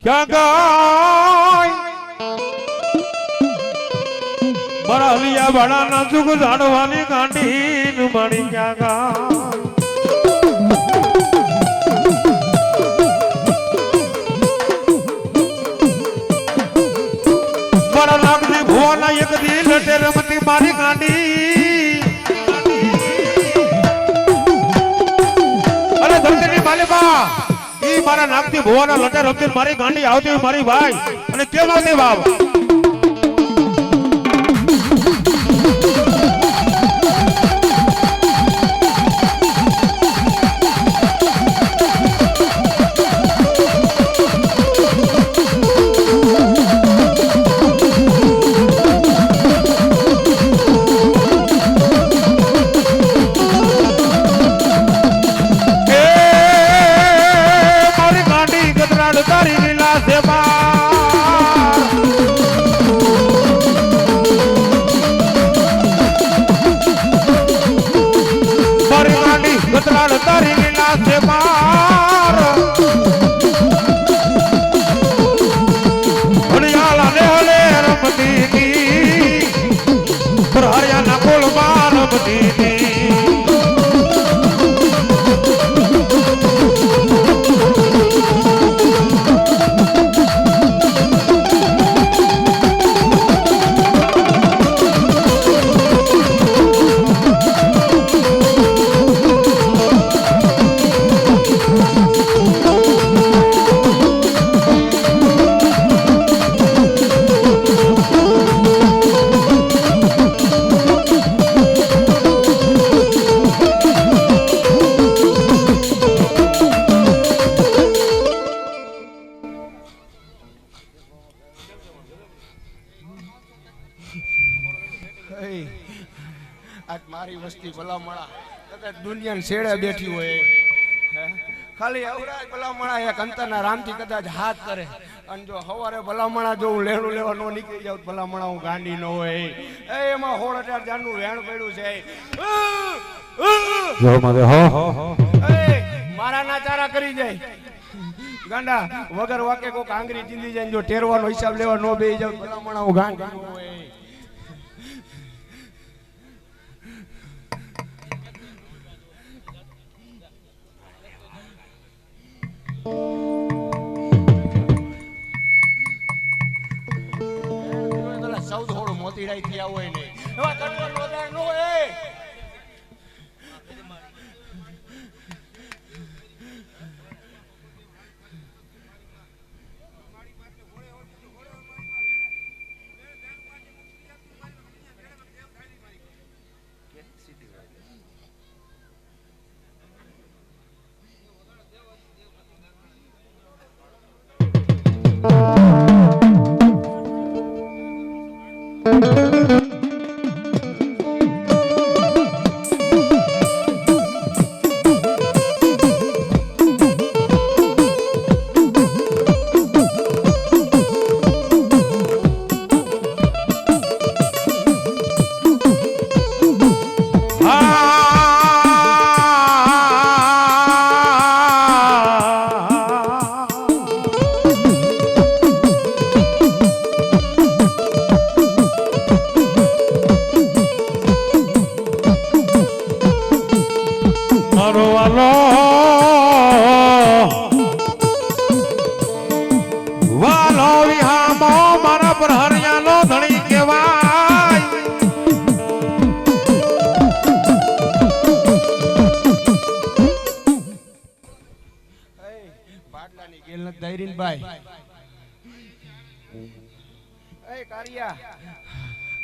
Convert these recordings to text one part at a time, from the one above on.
ક્યાં ગાય મારા હલિયા વાળા ના સુખ જાણવાની ગાંડી નું માણી ક્યાં ગાય મારા લાગની ભુવાના એક દી લટે રમતી મારી ગાંડી અરે ધરતીની માલિકા ઈ મારા નાગથી ભુવાના લટે રમતી મારી ગાંડી આવતી મારી ભાઈ અને કેમ આવતી બાપ તારી લીલા છે માર હરિયાળા ને હલે રમતી ની હરિયાના કોલમાં રમતી ની આજ મારી વસ્તી ભલામણા કદાચ દુનિયાને છેડે બેઠી હોય ખાલી અવરાજ ભલામણા એક અંતરના રામથી કદાચ હાથ કરે અને જો સવારે ભલામણા જો હું લેણું લેવા ન નીકળી જાઉં ભલામણા હું ગાંડી ન હોય એમાં 16-18 જાનનું વેણ પડ્યું છે મારા ના ચારા કરી જાય ગાંડા વગર વાકે કોક આંગળી ચીંધી જાય જો ટેરવાનો હિસાબ લેવા ન બેહી જાવ ભલામણા હું ગાંડી ન હોય મોતીડાઈ થી આવો નહીં એવા કટવર લોદાર નો એ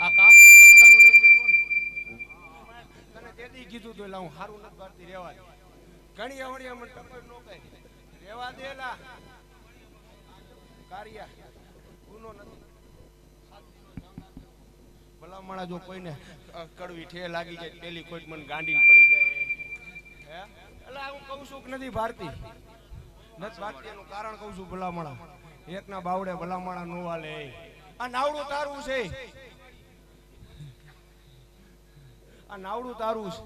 આ કામ તો સત્તાનું લઈને બેઠો ને તને તેદી કીધું તો એટલે હું હારું નથી કરતી રેવા દે ઘણી આવડી મને ટપર નો કહે રેવા દે લા કારિયા ગુનો નથી ભલામણા જો કોઈને કડવી ઠે લાગી જાય પેલી કોઈ મને ગાંડીને પડી જાય હે એટલે હું કહું છું કે નથી ભારતી નથી ભારતી એનું કારણ કહું છું ભલામણા એકના બાવડે ભલામણા નો વાલે આ નાવડું તારું છે આ નાવડું તારું છે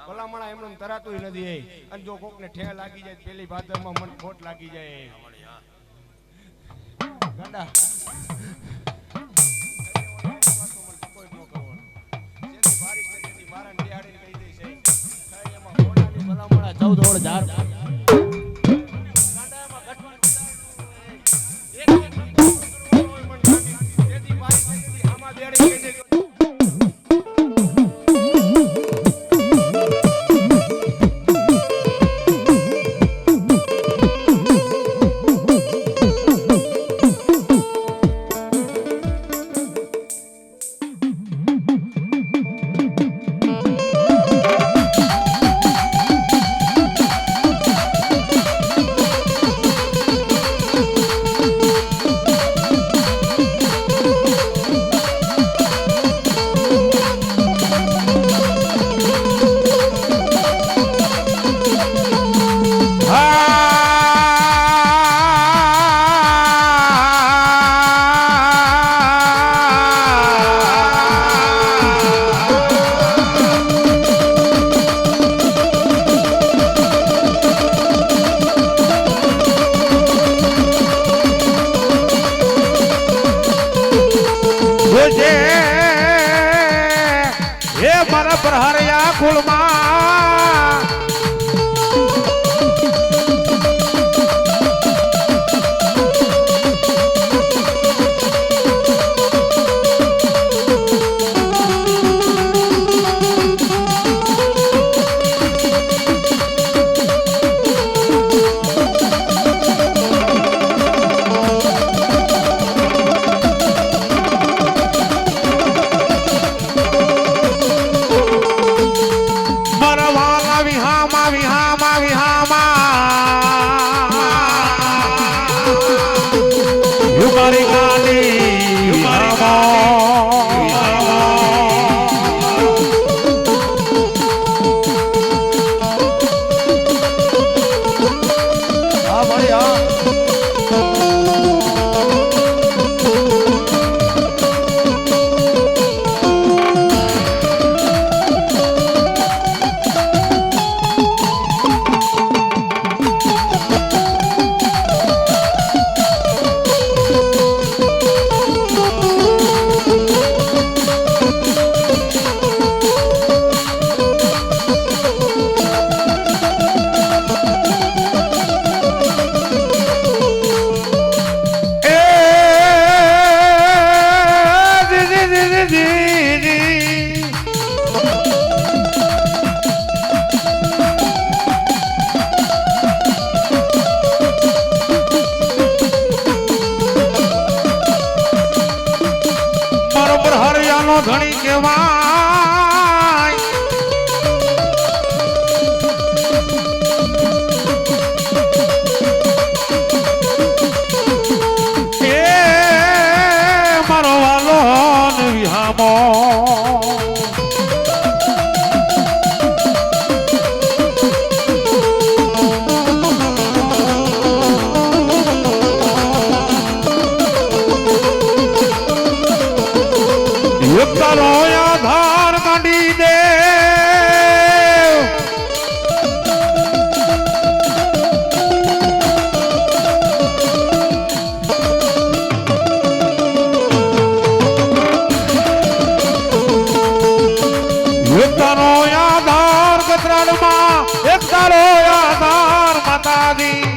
ભલામણા એમને તરાતું નથી અને જો કોકને ઠે લાગી જાય પેલી ભાદરમાં મન ખોટ લાગી જાય ગાંડા ચૌદ ઓળ ઝાડ પ્રહરિયા કુળમાં ઘણી કહેવાય એ મારો વાલો વિહામો એકતાનો આધાર કાઢી દે એકતાનો આધાર કતરાડમાં એકતાનો આધાર માતાજી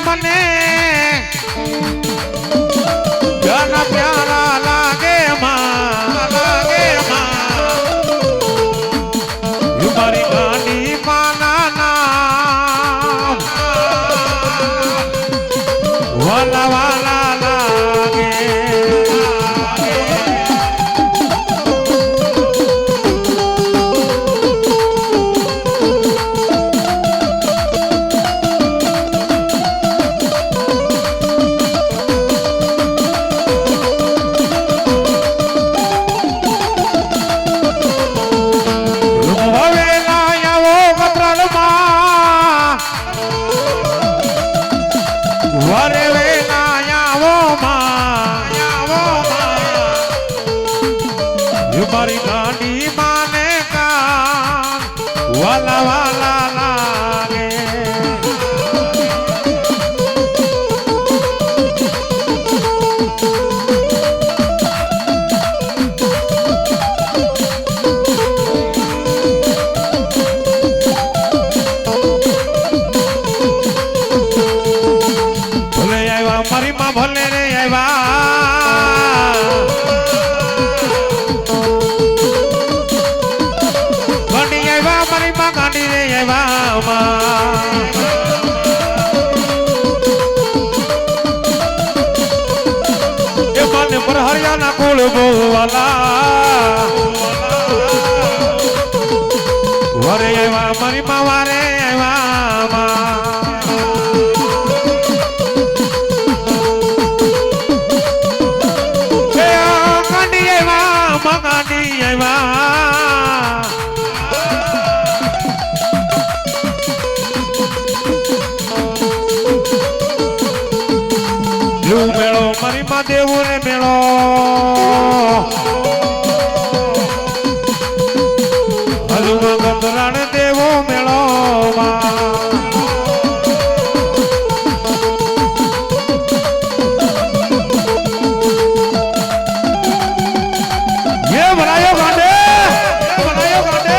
મને જન પ્યારા લાગે માં મારી ગાંડી માના નામ વાલા વાલા લાગે મારી ગાંડી માને કાન વાલા વાલા લાગે ભલે આવ્યા મારી માં ભલે રે આવ્યા મારી માં ગાંડી રે એ મને પર હરિયાણા કુળ બોવાલા વરે આવ્યા મારી માં વારે આવ્યા ગાંડી આવ્યા ગાંડી આવ્યા મેળો મારી માં દેવું રે મેળો હજુ ગંધરાણ દેવો મેળો બનાયો ગાંડે બનાયો ગાંડે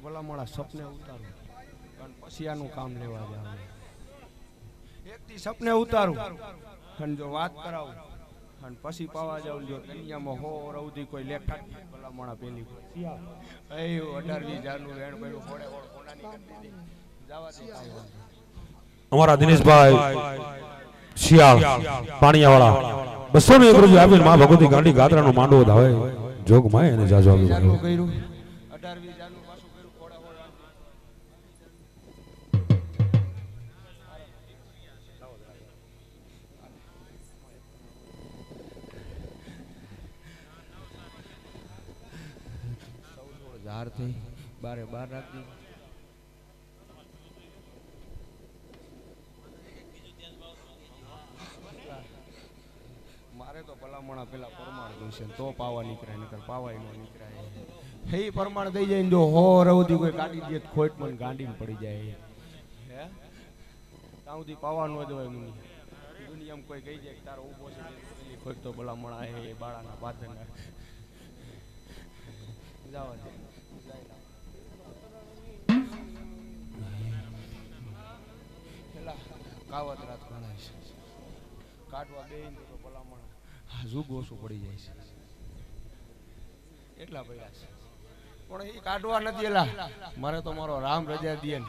ભલામણા સપને ઉતારું અને પછી આનું કામ લેવા જાવ એકથી સપને ઉતારું અને જો વાત કરાવું અને પછી પાવા જાવ જો દુનિયામાં હો રવધી કોઈ લેખા ભલામણા પેલી એ 18-20 વેણ પડ્યું ફોડે ફોડ કોનાની કરી દીધી જવા દે અમારા દિનેશભાઈ શિયાળ પાણીયાવાળા 201 રૂપિયા આપીને માં ભગવતી ગાંડી ગાત્રાનો માંડવો ધાવે જોગ માય અને જાજો ચાલુ કર્યું 18-20 જાનું પાછું કર્યું ફોડે ફોડ જાર થઈ બારે બાર રાખી મારે તો ભલામણા પેલા પરમાણ જોઈશે તો પાવા નીકળે નકર પાવાય ન નીકળાય હે પરમાણ થઈ જાય ને જો હો રવતી કોઈ કાઢી દે ખોટ મને ગાંડીને પડી જાય હે ત્યાં સુધી પાવા ન જવાય મુની દુનિયામાં કોઈ કહી જાય કે તારો ઊભો છે ખોટ તો ભલામણા હે એ બાળાના પાથરના જવા દે પેલા કાવત રાત ગણાય છે કાઢવા બે તો ભલામણ જુગ ઓછું પડી જાય છે એટલા પડ્યા છે પણ એ કાઢવા નથી એલા મારે તો મારો રામ રજા દે ને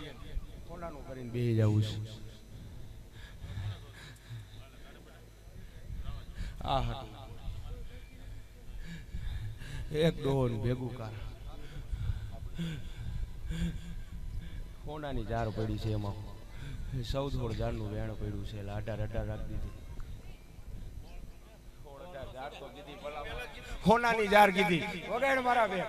કોનાનું કરીને બેસી જવું છે આ હતું એક ડોન ભેગું કાર કોનાની જાર પડી છે એમાં 14 જારનું વેણ પડ્યું છે એટલે 18 રાખી દીધી હોનાની જાર કીધી વગાડ મારા બે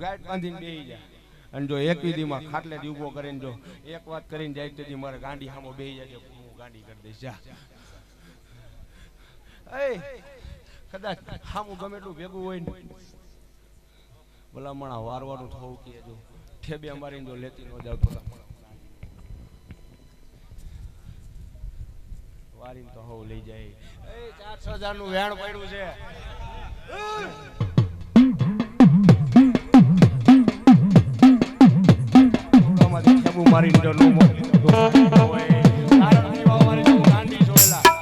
ગાઈડ બાંધીને બેહી જા અને જો એક વિધિમાં ખાટલે થી ઊભો કરીને જો એક વાત કરીને જાય તો મારે ગાંડી સામો બેહી જાય હું ગાંડી કરી દઈશ જા એ કદાચ સામું ગમે એટલું ભેગું હોય ને ભલામણા વારવાનું થવું કે જો ઠેબે અમારી જો લેતી ન જાવ તો વારીને તો હવ લઈ જાય એ 4-6 નું વેણ પડ્યું છે ઠેબુ મારીને જો નો મોકલી ગાંડી છોડેલા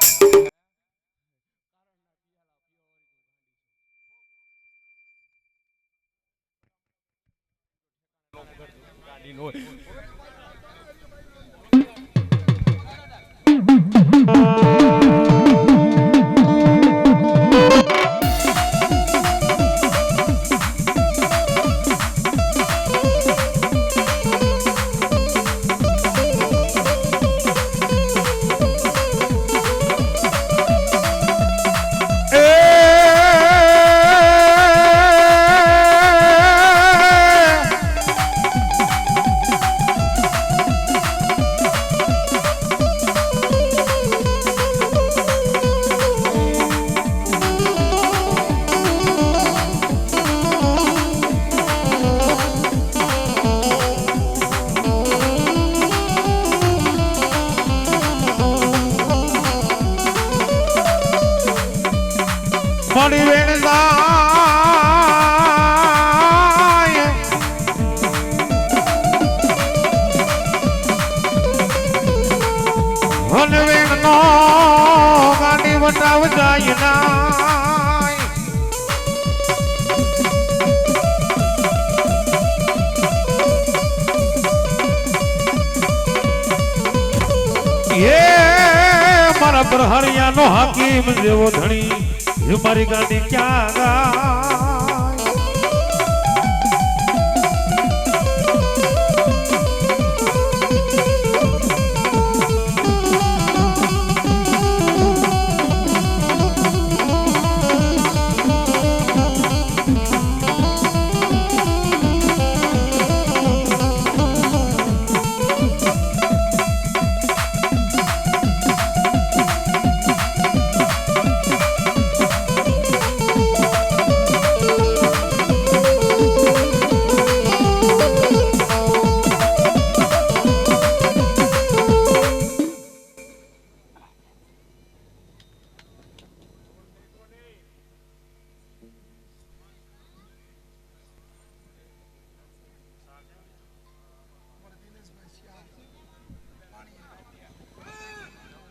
હરિયાનો હાકીમ જેવો ધણી મારી ગાંડી ક્યાં ગાય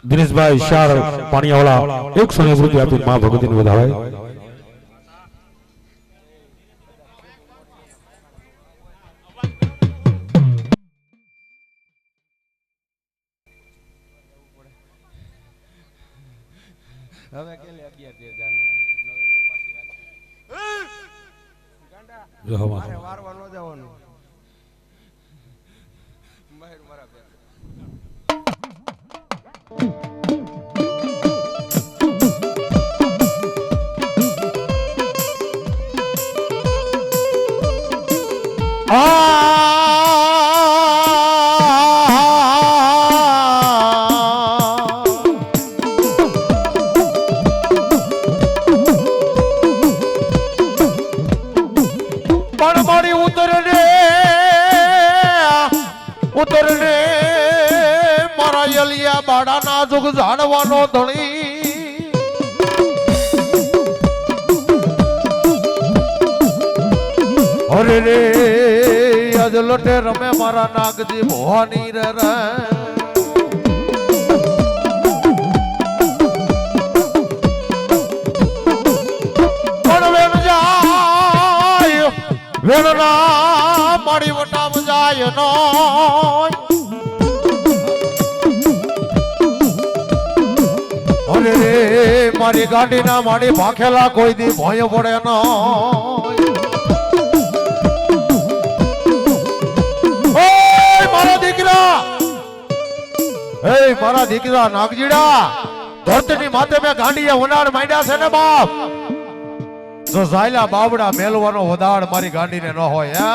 દિનેશભાઈ શાર પાણીયાવાળા 100 રૂપિયા આપી માં ભગવતીને વધાવાય હવે કે લે 11-13 નો 9 પાછી રાખી ગાંડા મારે વારવા ન જવાનું મહેર મારા બે ઉતરને મારા યલિયા બાડાના જુગ જાણવાનો ધણી અરે રે આજ લટે રમે મારા નાગજી ભવાની રે વેણના મારી વટામ જાય નો અરે રે મારી ગાડીના મારી ભાખેલા કોઈ દી ભોય પડે નો મારા દીકરા મારા દીકરા નાગજીડા ધરતીની માથે મેં ગાંડીએ ઉનાળ માંડ્યા છે ને બાપ જો ઝાયલા બાવડા મેલવાનો વધાડ મારી ગાંડીને ન હોય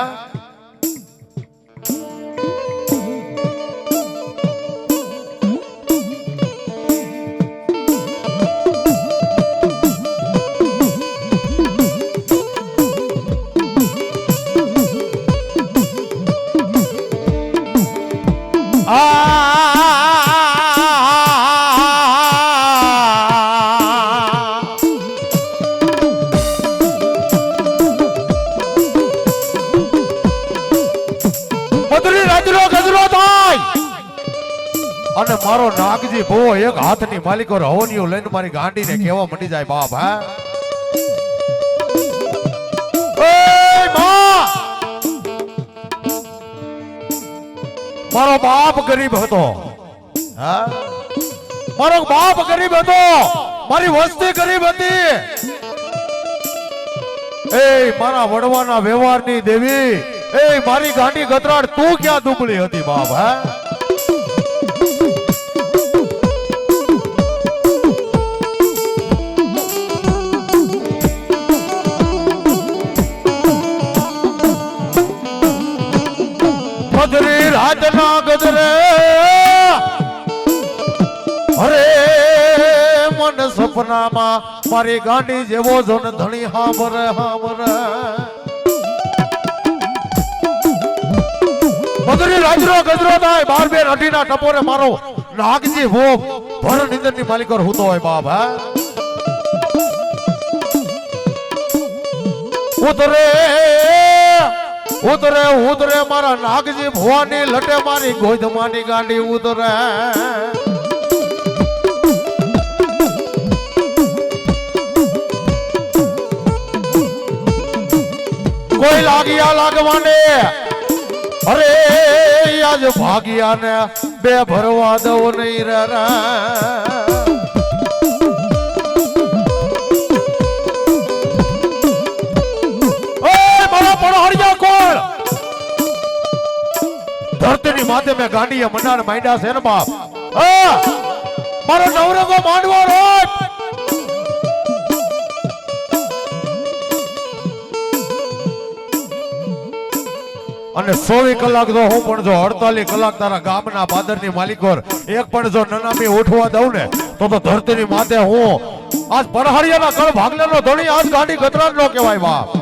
અને મારો નાગજી ભો એક હાથની માલિકો રહોનિયો લઈને મારી ગાંડીને કેવા મંડી જાય બાપ મારો બાપ ગરીબ હતો મારો બાપ ગરીબ હતો મારી વસ્તી ગરીબ હતી મારા વડવાના વ્યવહારની દેવી મારી ગાંડી ગતરાડ તું ક્યાં દુબળી હતી બાપ ગજરી રાતના ગજરે અરે મન સપનામાં મારી ગાંડી જેવો જો ને ધણી હાંભરે ગજરી રાજરો ગજરો થાય 12 અઢીના ટપોરે મારો નાગજી ભો ભર નિંદરની માલિકો હોતો હોય બાપ ઉતરે ઉતરે મારા નાગજી ભવાની લટે મારી ગોધમાની ગાંડી ઉતરે કોઈ લાગ્યા લાગવાને અરે આજ ભાગ્યા ને બે ભરવા દઉં નહીં રે ધરતીની માથે મેં ગાંડીએ મનાર માંડ્યા છે ને બાપ મારો નવરંગો માંડવો રોજ અને 24 કલાક જો હું પણ જો 48 કલાક તારા ગામના પાદરની માલિકોર એક પણ જો નનામી ઉઠવા દઉં ને તો ધરતીની માથે હું આજ પરહરિયાના કળ ભાગલેનો ધણી આજ ગાંડી ગતરાજ નો કહેવાય બાપ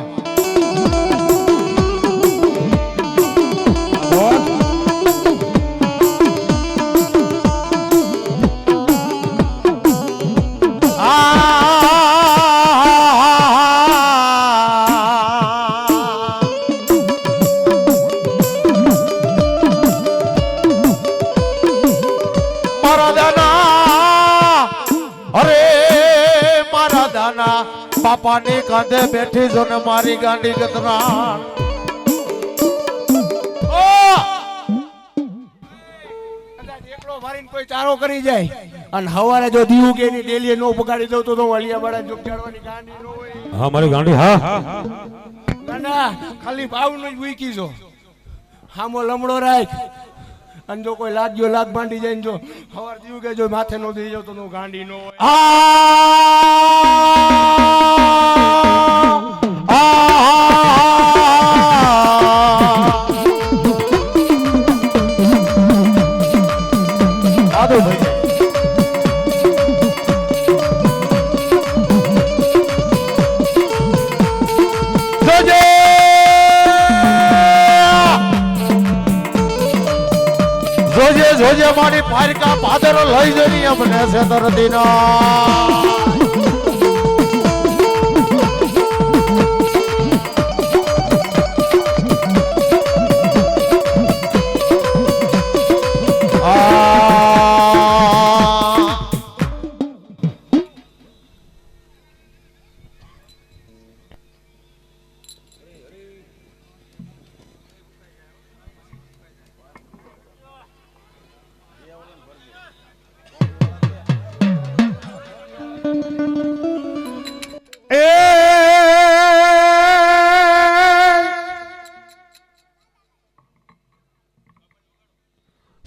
બાપાની કાંધે બેઠી જો ને મારી ગાંડી ગતરાણ એકલો મારીને કોઈ ચારો કરી જાય અને હવારે જો દીવું કે એની ડેલીએ નો પગાડી દઉં તો વાલિયા બાળા જો ચારવાની ગાંડી નો હોય હા મારી ગાંડી હા ના ખાલી ભાવ નો જ વીકી જો હામો લમડો રાખ અને જો કોઈ લાગ્યો લાગ માંડી જાય ને જો સવાર થયું કે જો માથે નો દઈ જાવ તો નો ગાંડી નો હોય. આદો ભાઈ જોજે મારી પારકા પાદરો લઈ જઈ અમને છે તરદીના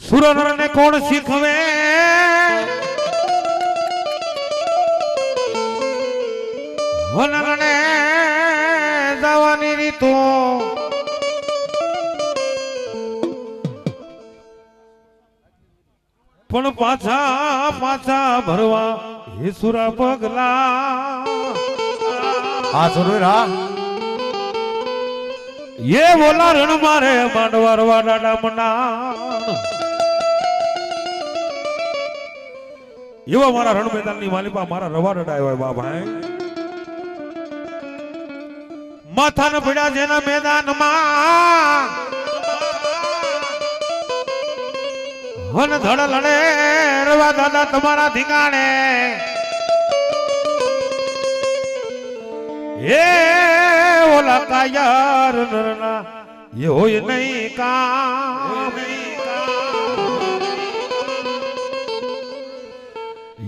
સુરનરને કોણ શીખવે વનરને જવાની રીતો પણ પાછા પાછા ભરવા એ સુરા પગલા આ સુરવીર હા ये बोला रण मारे मांडवारवा डाडा मना एवा मारा रण मैदान ની માલિપા મારા રવા ડડાયો બા ભાઈ માથાને પડ્યા જેના મેદાનમાં હન ધડ લડે રવા દાદા તમારા ધીંગાણે એ ઓલા કાયર નરના ये होय नहीं काम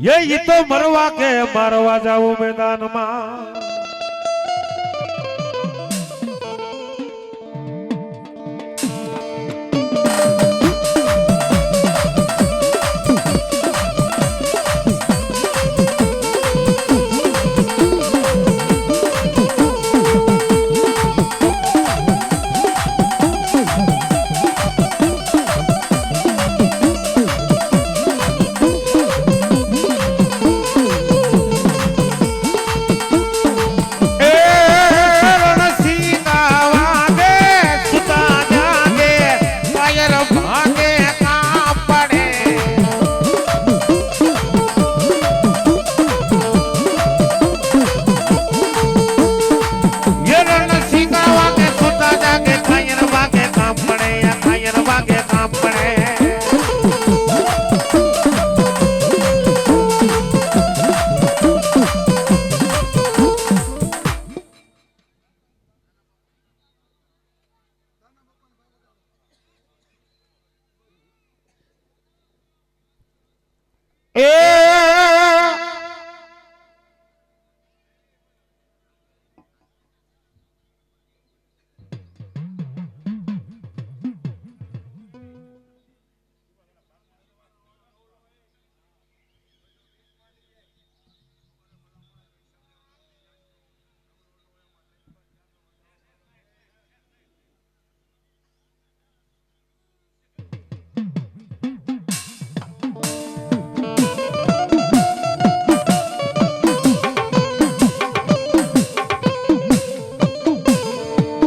ये तो मरवा के मारवा जाओ मैदान में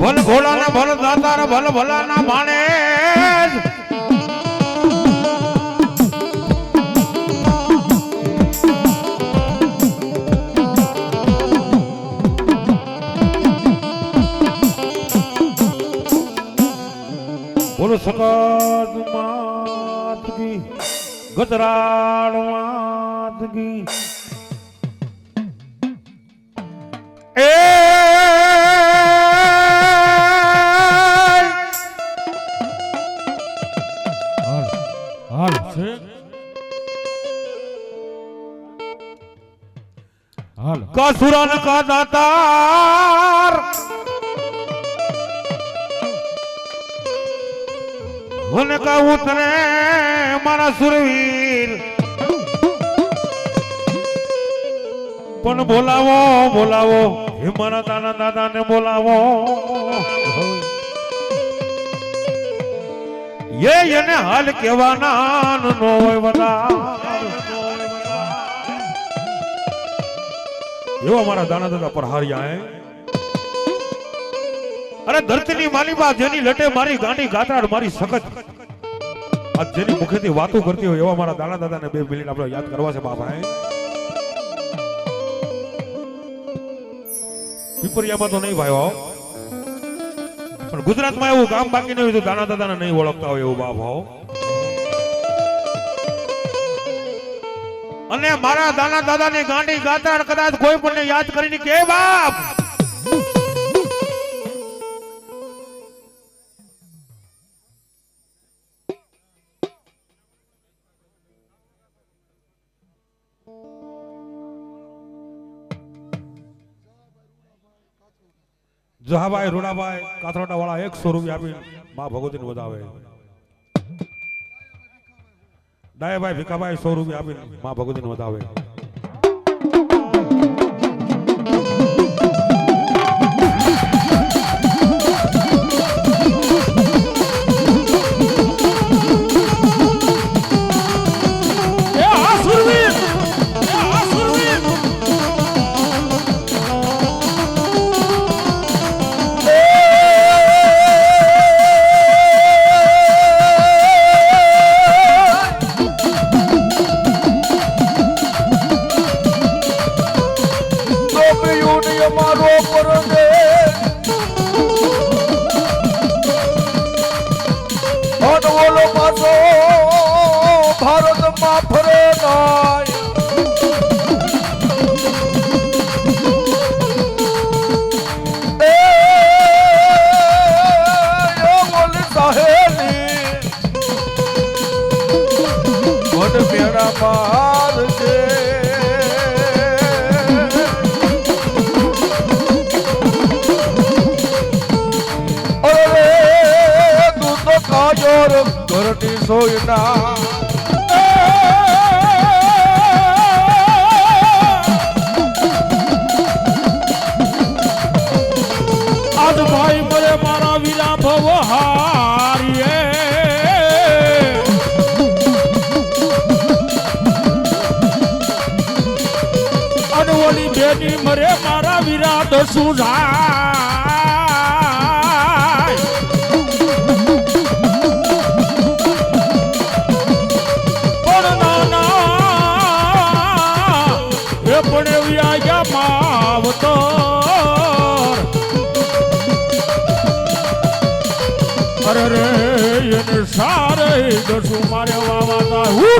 भल भोला ना भल दातार भल भला ना भाणे बोलो सकाद मात की गदराड़ मात की कासुरन का दातार મને કહું તને મારા સુરવીર પણ બોલાવો બોલાવો હે મારા દાના દાદાને બોલાવો એને હાલ કેવાના નો હોય બધા એવા મારા દાના દાદા પર હાર્યા અરે ધરતીની માલીબા જેની લટે મારી ગાંડી ગાતરાડ મારી સખત આ જેની મુખેથી વાતો કરતી હોય એવા મારા દાના દાદાને 2 મિનિટ આપણે યાદ કરવા છે બાપા પીપરિયામાં તો નહીં ભાઈ પણ ગુજરાતમાં એવું કામ બાકી નહીં હોય તો દાના દાદાને નહીં ઓળખતા હોય એવું બાપ હો અને મારા દાના દાદાની ગાંડી ગાતરાડ કદાચ કોઈ પણ યાદ કરીને કે બાપ જહાભાઈ રૂડાભાઈ કાથરોટા વાળા 100 રૂપિયા આપી માં ભગવતીને વધાવે ડાયાભાઈ ભીખાભાઈ 100 રૂપિયા આપી માં ભગવતીને વધાવે આજ ભાઈ મરે મારા વીરા ભવ હારીએ અનવલી બેની મરે મારા વીરા દસુ જાય પણ નાના એ પણ વ્યાયા માવતો અરે રે એને સારે દસુ મારે વાવાતા હું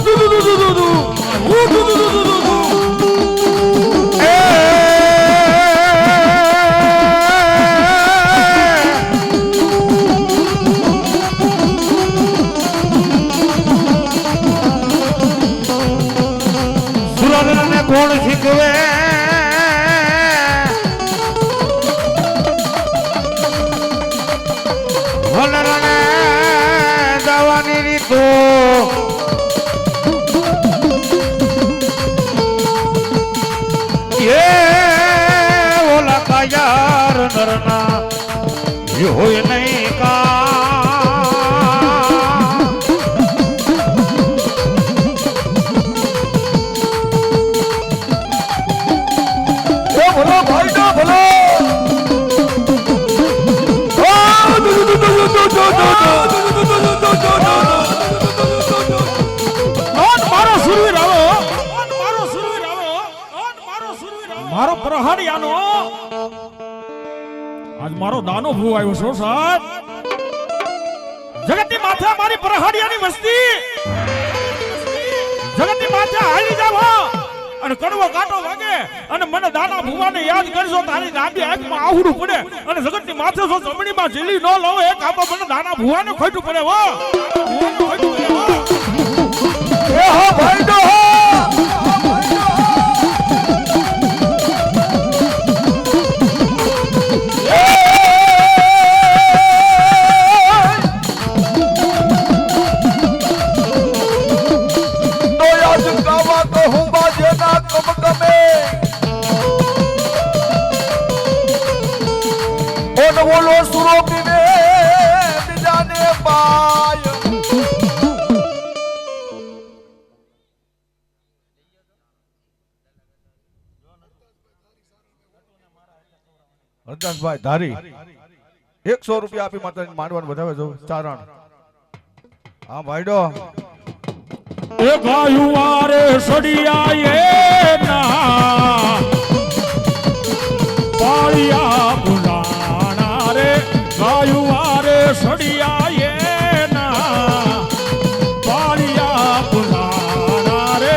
સુરને કોણ શીખવે વલરને દવાની રીતો એ ઓલા કાયાર નરના એ હોય નહીં કા ભલો ભાઈ ના ભલો મારો પ્રહાડિયાનો આજ મારો દાનો ભૂ આવ્યો છો સાહેબ જગતની માથે મારી પ્રહાડિયાની વસ્તી જગતની માથે હાલી જાવ અને કડવો કાંટો વાગે અને મને દાના ભૂવાને યાદ કરજો તારી નાબી આંખમાં આહુડું પડે અને જગતની માથે જો જમણીમાં ઝીલી ન લઉં એક આંબા મને દાના ભૂવાને ખોટું પડે હો એ હો ભાઈ નો હરદાસભાઈ ધારી 100 રૂપિયા આપી માતાજી માંડવાનું વધાવે જો ચારણ. હા ભાઈડો એ ગાયું વારે સડિયા ના પાળિયા પુરાણા રે ગાયું વારે સડિયા ના પાળિયા પુરાણા રે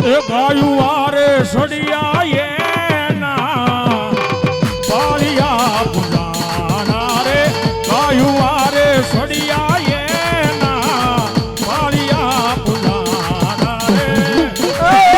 એ ગાયું વારે સડિયા ના પાળિયા પુરાણા રે ગાયું વારે સડિયા ના પાળિયા પુરાણા રે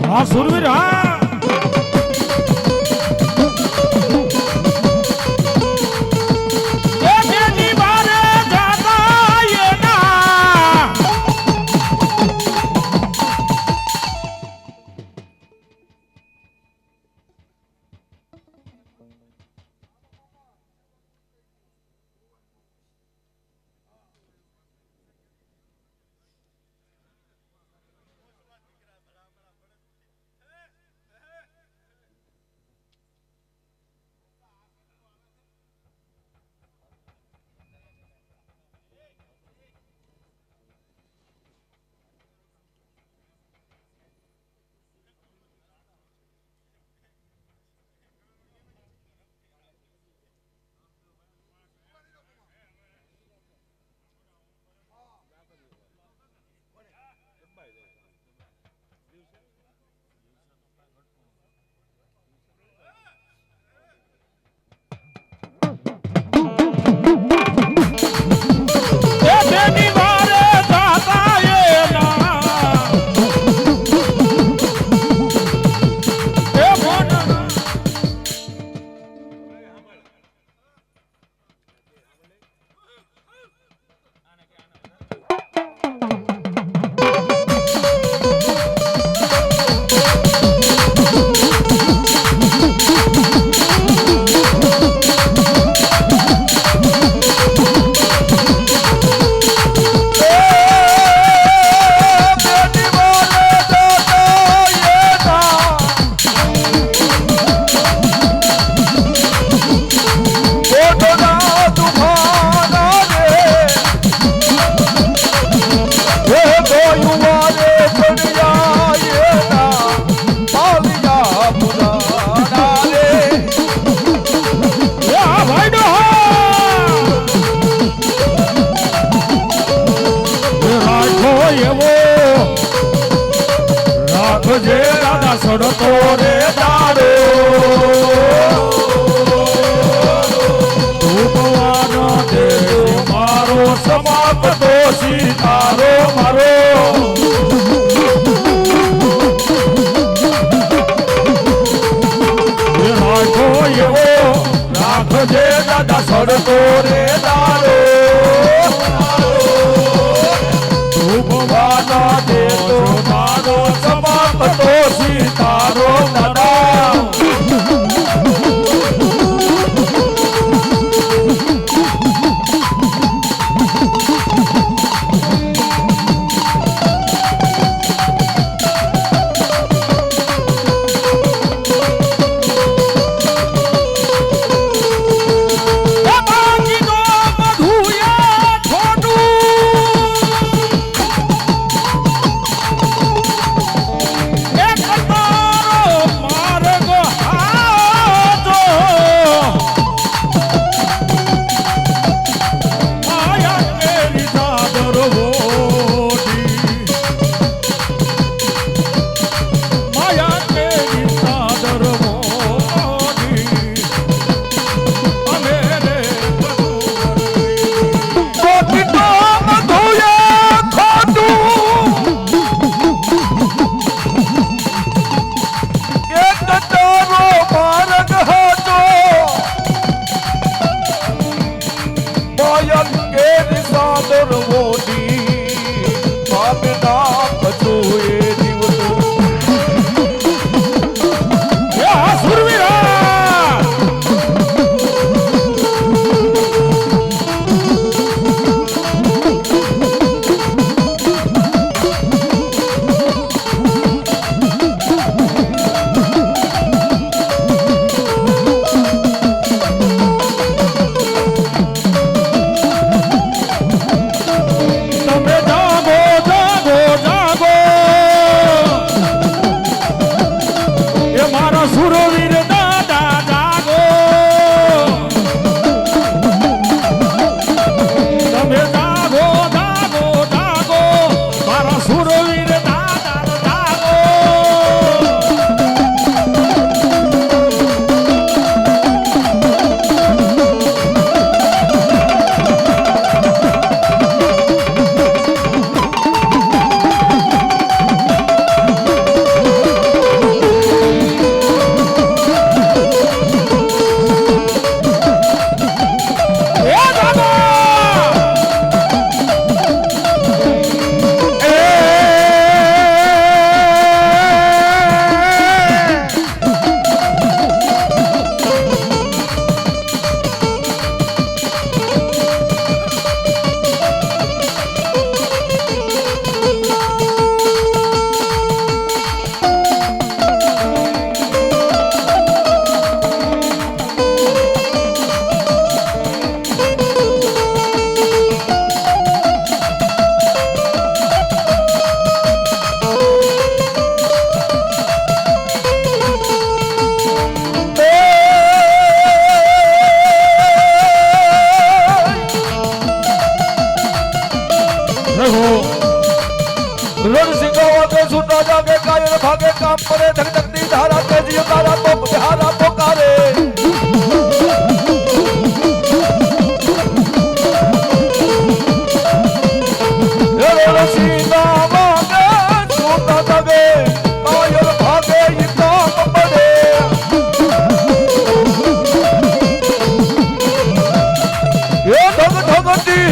હા સુરવીર હા સડતો રે દાડો ભગવાન દેવ મારો સમાપ્ત સીતારો મારો રાખો એવો રાખજે દાદા સડતો રે દાડો ભગવાન દેવ મારો સમાપ્ત સીતારો દાદા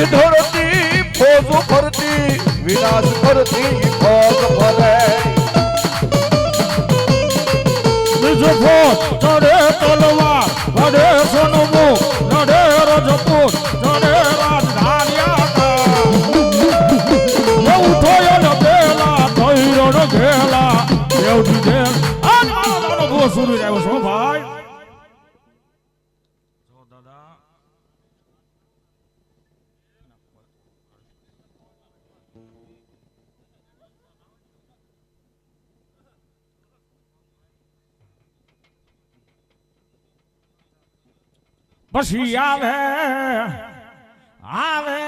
આખી ધરતી ફોજ ફરતી વિનાશ કરતી ફોજ ફરે બીજો ફોજ ચડે તલવાર ચડે સોનમુખ ચડે રજપૂત ચડે રાજધાનિયા ઉઠોય પેલા થઈ રણ ઘેલા દેવજી દેવ આજ મારો દાડો બહુ સુરી આવ્યો છો ભાઈ જો દાદા પછી આવે આવે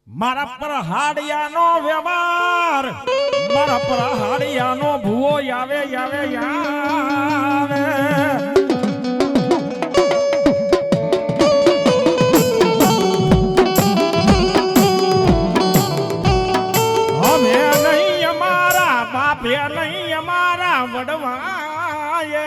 મારા પર હાડિયાનો વ્યવહાર મારા પર હાડિયાનો ભૂવો આવે આવે આવે અમે નહીં અમારા બાપે નહીં અમારા વડવાએ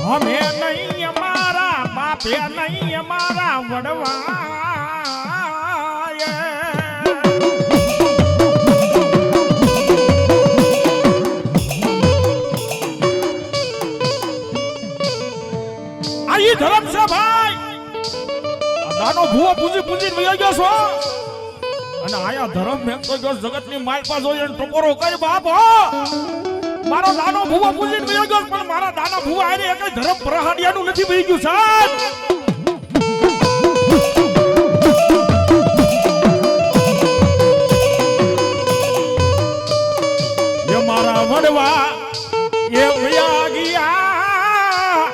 અમે નહીં અમારા બાપે નહીં અમારા વડવા આઈ ધર્મ છે ભાઈ દાનો ભૂવો પૂજી પૂજી વયો ગયો છો અને આયા ધર્મ મેં તો ગયો જગતની માલપા જોઈ ટકોરો કરી બાપ મારો દાનો ભૂવો પૂજીને વયો ગયો પણ મારા દાના ભૂવા આરે એક ધર્મ પ્રહાડિયાનું નથી વહી ગયું સાહેબ એ મારા વડવા એ વયા ગયા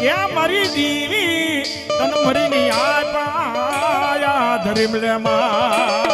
એ મારી દીવી તન મરીની આયા ધરીમ લેમાં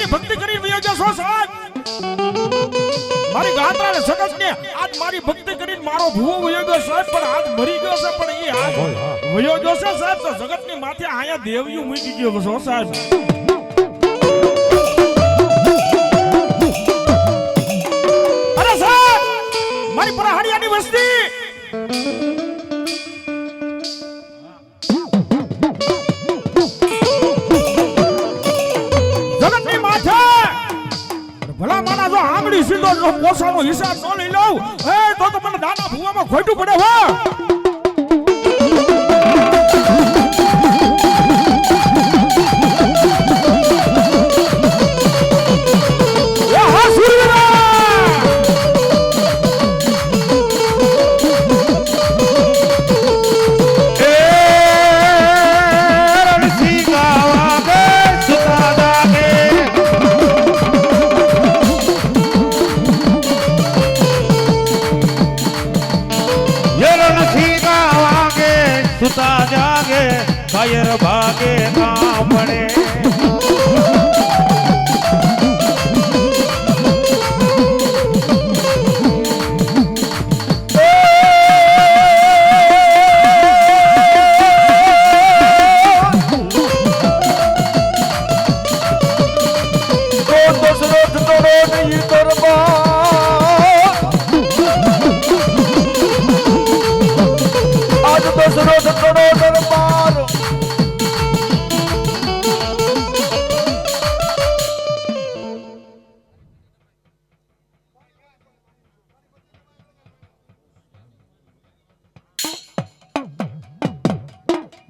ભક્તિ કરી વયો જશો સાહેબ મારી ગાત્રાને સગતને આજ મારી ભક્તિ કરીને મારો ભૂવો વયો ગયો સાહેબ પણ આજ મરી ગયો છે પણ એ આજ વયો ગયો છે સાહેબ તો જગતની માથે આયા દેવયું મૂકી ગયો છો સાહેબ અરે સાહેબ મારી પ્રહાડિયાની વસ્તી ભલા માના જો આંગળી સીધો જો પોસાનો હિસાબ ન લઈ લઉં એ તો મને દાના ભૂવામાં ખોટું પડે હો નથી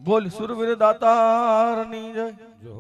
બોલ સુરવીર દાતારની જય જો